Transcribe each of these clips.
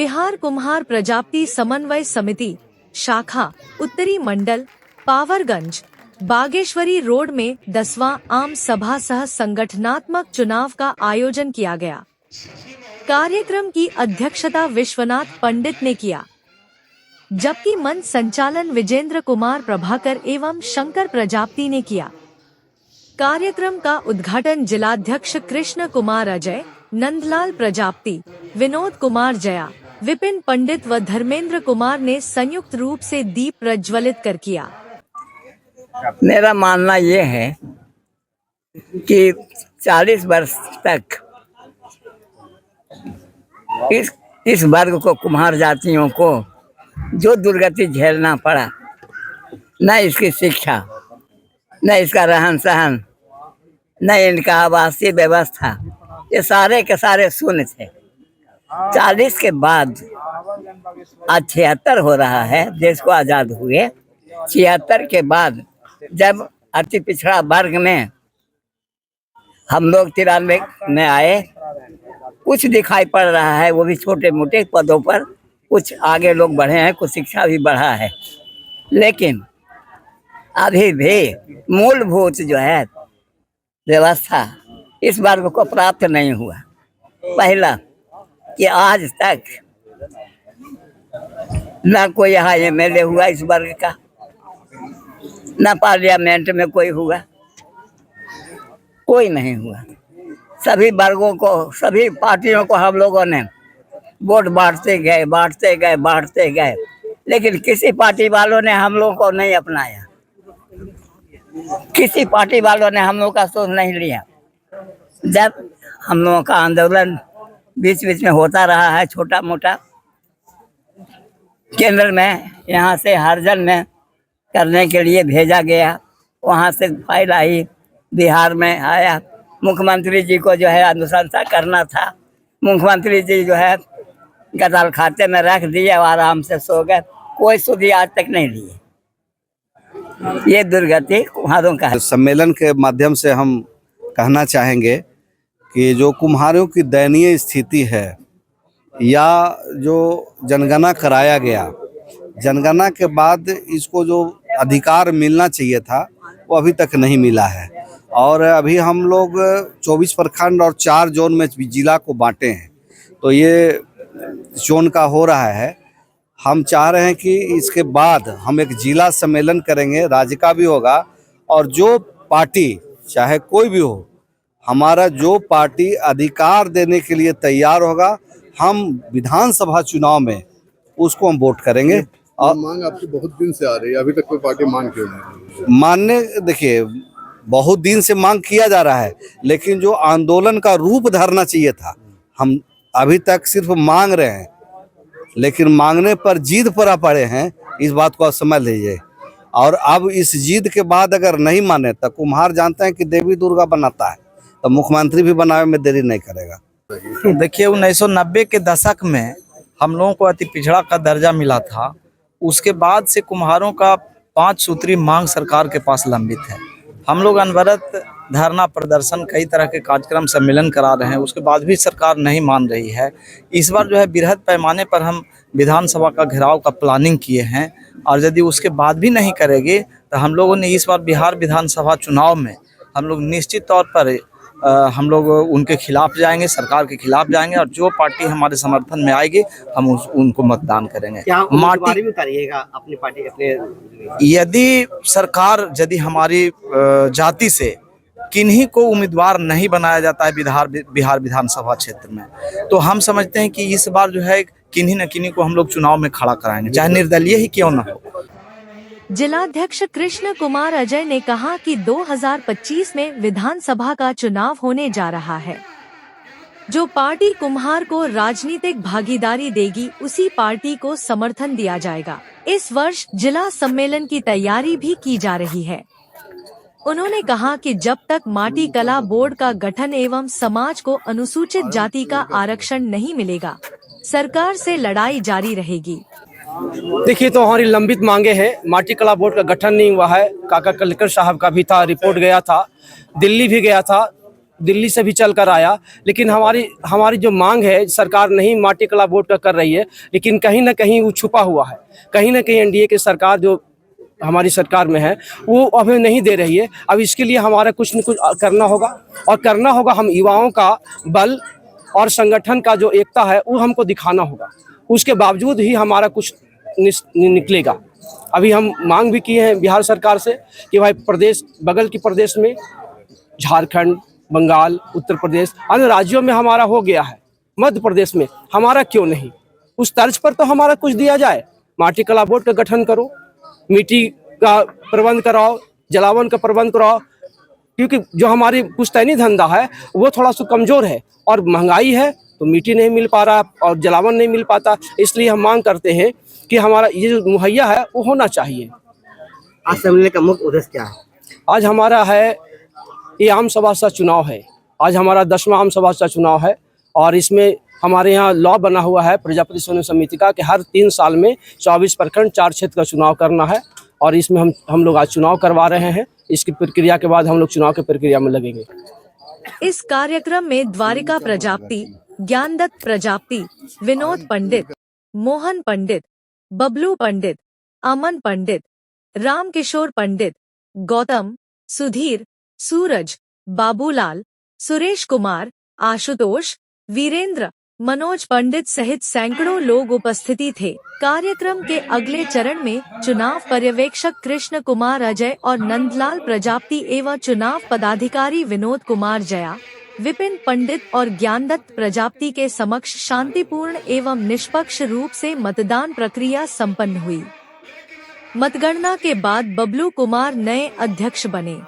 बिहार कुम्हार प्रजापति समन्वय समिति शाखा उत्तरी मंडल पावरगंज बागेश्वरी रोड में 10वां आम सभा सह संगठनात्मक चुनाव का आयोजन किया गया। कार्यक्रम की अध्यक्षता विश्वनाथ पंडित ने किया, जबकि मंच संचालन विजेंद्र कुमार प्रभाकर एवं शंकर प्रजापति ने किया। कार्यक्रम का उद्घाटन जिलाध्यक्ष कृष्ण कुमार अजय, नंदलाल प्रजापति, विनोद कुमार जया, विपिन पंडित व धर्मेंद्र कुमार ने संयुक्त रूप से दीप प्रज्वलित कर किया। मेरा मानना ये है कि 40 वर्ष तक इस वर्ग को, कुम्हार जातियों को जो दुर्गति झेलना पड़ा, न इसकी शिक्षा, न इसका रहन सहन, न इनका आवासीय व्यवस्था, ये सारे के सारे शून्य थे। 40 के बाद आज 76 हो रहा है, देश को आज़ाद हुए। 76 के बाद जब अति पिछड़ा वर्ग में हम लोग 93 में आए, कुछ दिखाई पड़ रहा है, वो भी छोटे मोटे पदों पर कुछ आगे लोग बढ़े हैं, कुछ शिक्षा भी बढ़ा है, लेकिन अभी भी मूलभूत जो है व्यवस्था इस वर्ग को प्राप्त नहीं हुआ। पहला कि आज तक न कोई यहाँ एमएलए हुआ इस वर्ग का, न पार्लियामेंट में कोई हुआ, कोई नहीं हुआ। सभी वर्गों को, सभी पार्टियों को हम लोगों ने वोट बांटते गए, लेकिन किसी पार्टी वालों ने हम लोगों को नहीं अपनाया, किसी पार्टी वालों ने हम लोगों का सोच नहीं लिया। जब हम लोगों का आंदोलन बीच बीच में होता रहा है, छोटा मोटा, केंद्र में यहाँ से हरजन में करने के लिए भेजा गया, वहाँ से फाइल आई, बिहार में आया, मुख्यमंत्री जी को जो है अनुशंसा करना था, मुख्यमंत्री जी जो है गदाल खाते में रख दिए और आराम से सो गए, कोई सुधी आज तक नहीं लिए। ये दुर्गति कुम्हारों का है। सम्मेलन के माध्यम से हम कहना चाहेंगे कि जो कुम्हारों की दयनीय स्थिति है, या जो जनगणना कराया गया, जनगणना के बाद इसको जो अधिकार मिलना चाहिए था वो अभी तक नहीं मिला है। और अभी हम लोग 24 प्रखंड और 4 जोन में जिला को बांटे हैं, तो ये जोन का हो रहा है। हम चाह रहे हैं कि इसके बाद हम एक जिला सम्मेलन करेंगे, राज्य का भी होगा, और जो पार्टी चाहे कोई भी हो, हमारा जो पार्टी अधिकार देने के लिए तैयार होगा, हम विधानसभा चुनाव में उसको हम वोट करेंगे। और मांग आपकी बहुत दिन से आ रही है, अभी तक कोई पार्टी मांग क्यों नहीं? मानने देखिए, बहुत दिन से मांग किया जा रहा है, लेकिन जो आंदोलन का रूप धरना चाहिए था, हम अभी तक सिर्फ मांग रहे हैं, लेकिन मांगने पर जिद पर पड़े हैं। इस बात को आप समझ लीजिए। और अब इस जिद के बाद अगर नहीं माने तो कुम्हार जानते हैं कि देवी दुर्गा बनाता है, तो मुख्यमंत्री भी बनाने में देरी नहीं करेगा। देखिए, 1990 के दशक में हम लोगों को अति पिछड़ा का दर्जा मिला था। उसके बाद से कुम्हारों का 5 सूत्री मांग सरकार के पास लंबित है। हम लोग अनवरत धरना प्रदर्शन, कई तरह के कार्यक्रम, सम्मेलन करा रहे हैं, उसके बाद भी सरकार नहीं मान रही है। इस बार जो है बृहद पैमाने पर हम विधानसभा का घेराव का प्लानिंग किए हैं, और यदि उसके बाद भी नहीं करेंगे तो हम लोगों ने इस बार बिहार विधानसभा चुनाव में हम लोग निश्चित तौर पर हम लोग उनके खिलाफ जाएंगे, सरकार के खिलाफ जाएंगे, और जो पार्टी हमारे समर्थन में आएगी हम उनको मतदान करेंगे। माटी भी करिएगा अपनी पार्टी अपने? यदि सरकार, यदि हमारी जाति से किन्हीं को उम्मीदवार नहीं बनाया जाता है बिहार विधानसभा क्षेत्र में, तो हम समझते हैं कि इस बार जो है किन्हीं न किन्हीं को हम लोग चुनाव में खड़ा कराएंगे, चाहे निर्दलीय ही क्यों न हो। जिलाध्यक्ष कृष्ण कुमार अजय ने कहा कि 2025 में विधानसभा का चुनाव होने जा रहा है। जो पार्टी कुम्हार को राजनीतिक भागीदारी देगी, उसी पार्टी को समर्थन दिया जाएगा। इस वर्ष जिला सम्मेलन की तैयारी भी की जा रही है। उन्होंने कहा कि जब तक माटी कला बोर्ड का गठन एवं समाज को अनुसूचित जाति का आरक्षण नहीं मिलेगा, सरकार से लड़ाई जारी रहेगी। देखिए, तो हमारी लंबित मांगे हैं। माटी कला बोर्ड का गठन नहीं हुआ है। काका कलेक्टर साहब का भी था, रिपोर्ट गया था, दिल्ली भी गया था, दिल्ली से भी चल कर आया, लेकिन हमारी जो मांग है सरकार नहीं माटी कला बोर्ड का कर रही है, लेकिन कहीं ना कहीं वो छुपा हुआ है। कहीं ना कहीं एनडीए की सरकार जो हमारी सरकार में है वो हमें नहीं दे रही है। अब इसके लिए हमारा कुछ न कुछ करना होगा, और करना होगा हम युवाओं का बल और संगठन का जो एकता है वो हमको दिखाना होगा। उसके बावजूद ही हमारा कुछ निकलेगा। अभी हम मांग भी किए हैं बिहार सरकार से कि भाई प्रदेश बगल के प्रदेश में झारखंड, बंगाल, उत्तर प्रदेश, अन्य राज्यों में हमारा हो गया है, मध्य प्रदेश में हमारा क्यों नहीं? उस तर्ज पर तो हमारा कुछ दिया जाए। माटी कला बोर्ड का गठन करो, मिट्टी का प्रबंध कराओ, जलावन का प्रबंध कराओ, क्योंकि जो हमारी पुश्तैनी धंधा है वो थोड़ा सा कमज़ोर है, और महंगाई है तो मिट्टी नहीं मिल पा रहा और जलावन नहीं मिल पाता। इसलिए हम मांग करते हैं कि हमारा ये जो मुहैया है वो होना चाहिए। आज सम्मेलन का मुख्य उद्देश्य क्या है? आज हमारा है ये आम सभा सा चुनाव है। आज हमारा 10वां आम सभा सा चुनाव है, और इसमें हमारे यहाँ लॉ बना हुआ है प्रजापति समन्वय समिति का कि हर 3 साल में 24 प्रखंड 4 क्षेत्र का चुनाव करना है, और इसमें हम लोग आज चुनाव करवा रहे हैं। इसकी प्रक्रिया के बाद हम लोग चुनाव की प्रक्रिया में लगेंगे। इस कार्यक्रम में द्वारिका प्रजापति, ज्ञानदत्त प्रजापति, विनोद पंडित, मोहन पंडित, बबलू पंडित, अमन पंडित, रामकिशोर पंडित, गौतम, सुधीर, सूरज, बाबूलाल, सुरेश कुमार, आशुतोष, वीरेंद्र, मनोज पंडित सहित सैकड़ों लोग उपस्थिति थे। कार्यक्रम के अगले चरण में चुनाव पर्यवेक्षक कृष्ण कुमार अजय और नंदलाल प्रजापति एवं चुनाव पदाधिकारी विनोद कुमार जया, विपिन पंडित और ज्ञानदत्त प्रजापति के समक्ष शांतिपूर्ण एवं निष्पक्ष रूप से मतदान प्रक्रिया संपन्न हुई। मतगणना के बाद बबलू कुमार नए अध्यक्ष बने,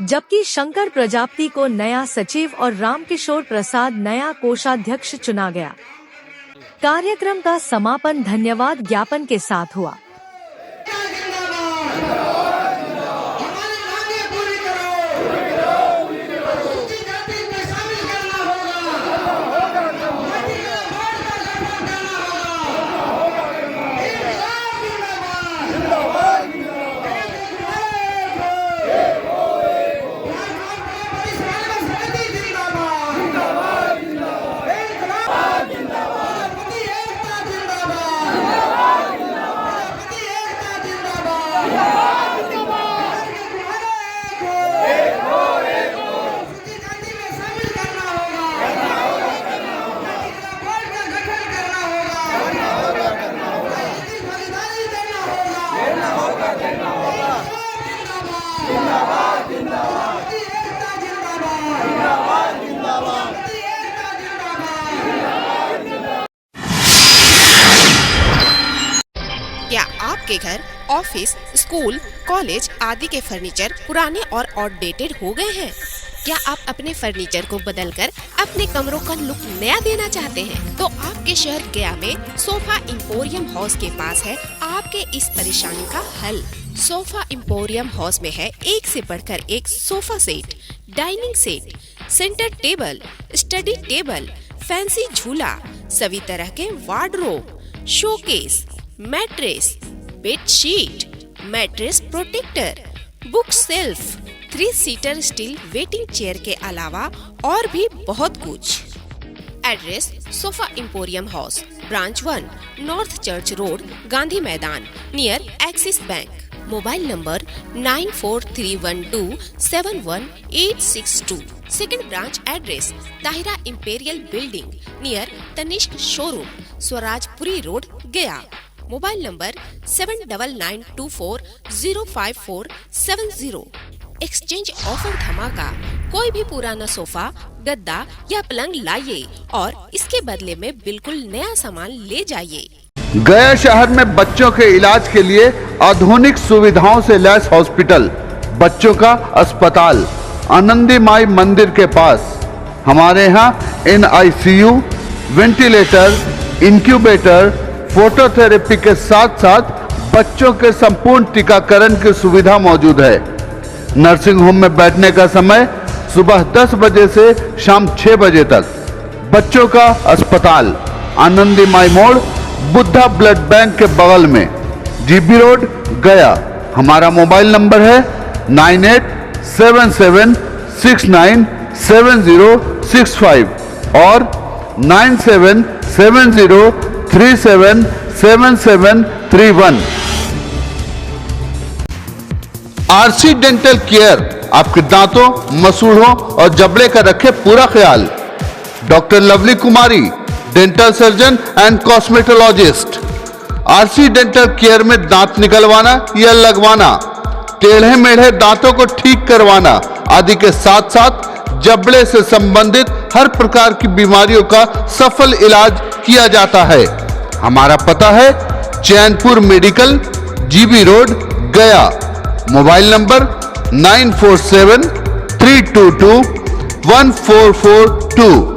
जबकि शंकर प्रजापति को नया सचिव और रामकिशोर प्रसाद नया कोषाध्यक्ष चुना गया। कार्यक्रम का समापन धन्यवाद ज्ञापन के साथ हुआ। क्या आपके घर, ऑफिस, स्कूल, कॉलेज आदि के फर्नीचर पुराने और आउटडेटेड हो गए हैं? क्या आप अपने फर्नीचर को बदलकर अपने कमरों का लुक नया देना चाहते हैं? तो आपके शहर गया में सोफा इंपोरियम हाउस के पास है आपके इस परेशानी का हल। सोफा इंपोरियम हाउस में है एक से बढ़कर एक sofa set, dining set, centre table, study table, fancy झूला, सभी तरह के wardrobe, showcase, mattress, bedsheet, mattress protector, book shelf, 3 seater steel waiting chair के अलावा और भी बहुत कुछ। Address sofa emporium house, branch 1, north church road, Gandhi Maidan, near Axis Bank. Mobile number 9431271862। Second branch address Tahira imperial building near Tanishq showroom, Swarajpuri road, Gaya. Mobile number 7999240540। Exchange offer धमाका। कोई भी पुराना सोफा, गद्दा या पलंग लाइए और इसके बदले में बिल्कुल नया सामान ले जाइए। गया शहर में बच्चों के इलाज के लिए आधुनिक सुविधाओं से लैस हॉस्पिटल, बच्चों का अस्पताल, आनंदी माई मंदिर के पास। हमारे यहाँ NICU, वेंटिलेटर, इंक्यूबेटर, फोटोथेरेपी के साथ साथ बच्चों के संपूर्ण टीकाकरण की सुविधा मौजूद है। नर्सिंग होम में बैठने का समय सुबह 10 बजे से शाम 6 बजे तक। बच्चों का अस्पताल, आनंदी माई मोड़, बुद्धा ब्लड बैंक के बगल में, GB रोड, गया। हमारा मोबाइल नंबर है 987769 7065 और 9770377731। आरसी डेंटल केयर आपके दांतों, मसूड़ों और जबड़े का रखे पूरा ख्याल। Doctor lovely Kumari, dental surgeon and cosmetologist. RC dental care में दांत निकलवाना या लगवाना, टेढ़े मेढ़े दांतों को ठीक करवाना आदि के साथ साथ जबड़े से संबंधित हर प्रकार की बीमारियों का सफल इलाज किया जाता है। हमारा पता है Chainpur medical, GB road, Gaya. Mobile number 9473221442।